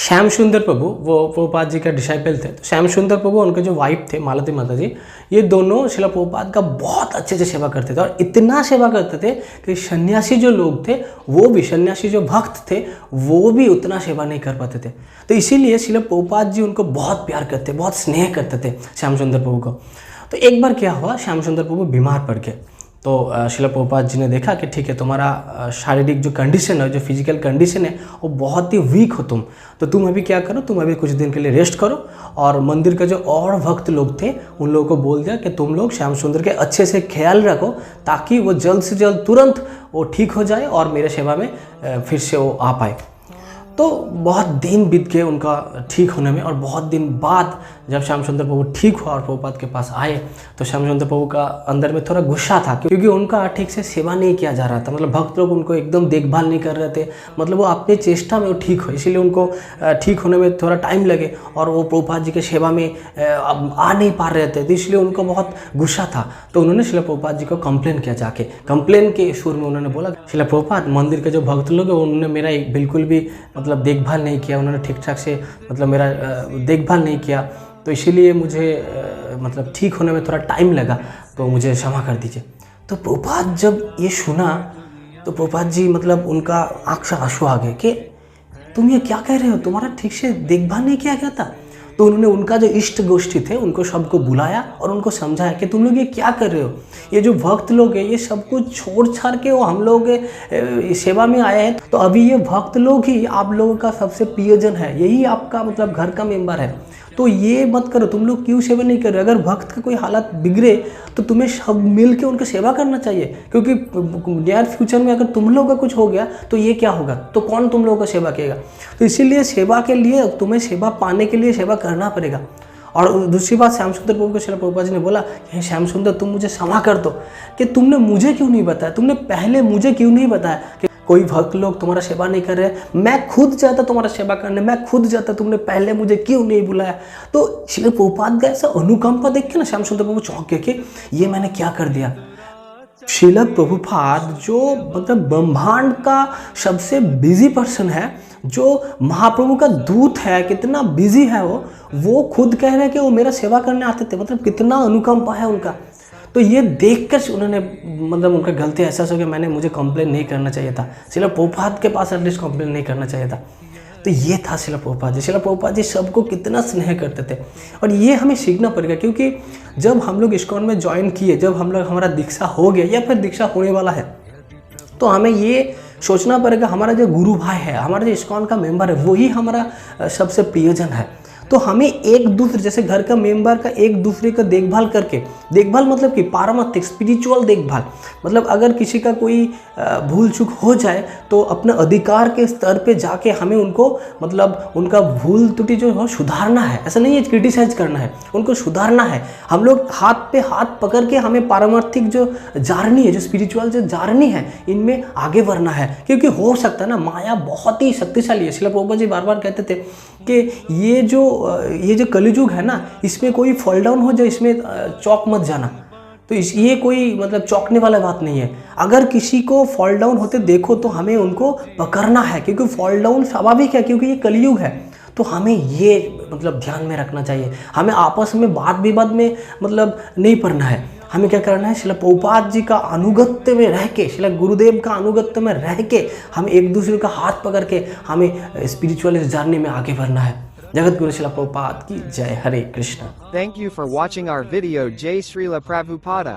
श्याम सुंदर प्रभु वो प्रभुपाद जी का डिसाइपल थे। तो श्याम सुंदर प्रभु उनके जो वाइफ थे मालती माता जी, ये दोनों शिला प्रभुपाद का बहुत अच्छे से सेवा करते थे और इतना सेवा करते थे कि सन्यासी जो लोग थे वो भी, सन्यासी जो भक्त थे वो भी उतना सेवा नहीं कर पाते थे। तो इसीलिए शिला प्रभुपाद जी उनको बहुत प्यार करते, बहुत स्नेह करते थे श्याम सुंदर प्रभु को। तो एक बार क्या हुआ, श्याम सुंदर प्रभु बीमार पड़ गए। तो शिला प्रभुपाद जी ने देखा कि ठीक है, तुम्हारा शारीरिक जो कंडीशन है, जो फिजिकल कंडीशन है वो बहुत ही वीक हो तुम, तो तुम अभी क्या करो, तुम अभी कुछ दिन के लिए रेस्ट करो। और मंदिर के जो और भक्त लोग थे उन लोगों को बोल दिया कि तुम लोग श्याम सुंदर के अच्छे से ख्याल रखो ताकि वो जल्द से जल्द तुरंत वो ठीक हो जाए और मेरे सेवा में फिर से वो आ पाए। तो बहुत दिन बीत गए उनका ठीक होने में, और बहुत दिन बाद जब श्याम सुंदर प्रभु ठीक हुआ और प्रभुपाद के पास आए तो श्याम सुंदर प्रभु का अंदर में थोड़ा गुस्सा था, क्योंकि उनका ठीक से सेवा नहीं किया जा रहा था। मतलब भक्त लोग उनको एकदम देखभाल नहीं कर रहे थे, मतलब वो अपने चेष्टा में वो ठीक हो, इसीलिए उनको ठीक होने में थोड़ा टाइम लगे और वो प्रभुपाद जी के सेवा में आ नहीं पा रहे थे, तो इसलिए उनको बहुत गुस्सा था। तो उन्होंने शिला प्रभुपाद जी को कंप्लेन किया, जाके कंप्लेन के सुर में उन्होंने बोला, शिला प्रभुपाद, मंदिर के जो भक्त लोग हैं उन्होंने मेरा बिल्कुल भी मतलब देखभाल नहीं किया, उन्होंने ठीक ठाक से मतलब मेरा देखभाल नहीं किया, तो इसीलिए मुझे मतलब ठीक होने में थोड़ा टाइम लगा, तो मुझे क्षमा कर दीजिए। तो प्रभुपाद जब ये सुना तो प्रभुपाद जी मतलब उनका आँख से आंसू आ गए कि तुम ये क्या कह रहे हो, तुम्हारा ठीक से देखभाल नहीं किया गया था। तो उन्होंने उनका जो इष्ट गोष्ठी थे उनको सबको बुलाया और उनको समझाया कि तुम लोग ये क्या कर रहे हो, ये जो भक्त लोग हैं ये सब कुछ छोड़ छाड़ के वो हम लोग सेवा में आए हैं, तो अभी ये भक्त लोग ही आप लोगों का सबसे प्रियजन है, यही आपका मतलब घर का मेंबर है, तो ये मत करो, तुम लोग क्यों सेवा नहीं कर रहे। अगर भक्त का कोई हालत बिगड़े तो तुम्हें सब मिल के उनकी सेवा करना चाहिए, क्योंकि नियर फ्यूचर में अगर तुम लोगों का कुछ हो गया तो ये क्या होगा, तो कौन तुम लोगों का सेवा करेगा। तो इसीलिए सेवा के लिए तुम्हें सेवा पाने के लिए सेवा करना पड़ेगा। और दूसरी बात, श्याम सुंदर प्रभु को शिला प्रभुपाद जी ने बोला, हे श्याम सुंदर, तुम मुझे क्षमा कर दो कि तुमने मुझे क्यों नहीं बताया, तुमने पहले मुझे क्यों नहीं बताया कि कोई भक्त लोग तुम्हारा सेवा नहीं कर रहे, मैं खुद जाता तुम्हारा सेवा करने, मैं खुद जाता, तुमने पहले मुझे क्यों नहीं बुलाया। तो शिला प्रभुपाद का ऐसा अनुकंपा देख के ना श्याम सुंदर प्रभु चौंक गए कि ये मैंने क्या कर दिया। शिला प्रभुपाद जो मतलब ब्रह्मांड का सबसे बिजी पर्सन है, जो महाप्रभु का दूत है, कितना बिजी है वो खुद कह रहे हैं कि वो मेरा सेवा करने आते थे, मतलब कितना अनुकंपा है उनका। तो ये देखकर उन्होंने मतलब उनका गलती एहसास हो गया, मुझे कंप्लेन नहीं करना चाहिए था, शिला प्रभुपाद के पास एटलीस्ट कंप्लेन नहीं करना चाहिए था। तो ये था शिला प्रभुपाद जी। शिला प्रभुपाद जी सबको कितना स्नेह करते थे और ये हमें सीखना पड़ेगा, क्योंकि जब हम लोग इस्कॉन में ज्वाइन किए, जब हम लोग हमारा दीक्षा हो गया या फिर दीक्षा होने वाला है, तो हमें ये सोचना पड़ेगा हमारा जो गुरु भाई है, हमारा जो इस्कॉन का मेंबर है, वही हमारा सबसे प्रियजन है। तो हमें एक दूसरे, जैसे घर का मेंबर का एक दूसरे का देखभाल करके, देखभाल मतलब कि पारमार्थिक स्पिरिचुअल देखभाल, मतलब अगर किसी का कोई भूल चूक हो जाए तो अपने अधिकार के स्तर पे जाके हमें उनको मतलब उनका भूल त्रुटि जो हो सुधारना है। ऐसा नहीं है क्रिटिसाइज करना है, उनको सुधारना है। हम लोग हाथ पे हाथ पकड़ के हमें पारमार्थिक जो जार्नी है, जो स्पिरिचुअल जो जार्नी है, इनमें आगे बढ़ना है, क्योंकि हो सकता है ना, माया बहुत ही शक्तिशाली है। शिला प्रभुपाद जी बार बार कहते थे कि ये जो कलियुग है ना, इसमें कोई फॉल डाउन हो जाए, इसमें चौक मत जाना। तो ये कोई मतलब चौंकने वाला बात नहीं है। अगर किसी को फॉल डाउन होते देखो तो हमें उनको पकड़ना है, क्योंकि फॉल डाउन स्वाभाविक है, क्योंकि ये कलियुग है। तो हमें ये मतलब ध्यान में रखना चाहिए। हमें आपस में बात विवाद में मतलब नहीं पड़ना है। हमें क्या करना है, शिला प्रभुपाद जी का अनुगत्य में रह के, शिला गुरुदेव का अनुगत्य में रह के, हम एक दूसरे का हाथ पकड़ के हमें स्पिरिचुअल जर्नी में आगे बढ़ना है। जगत गुरु शिला प्रभुपाद की जय। हरे Krishna. Thank you for watching our video. Jai Srila Prabhupada.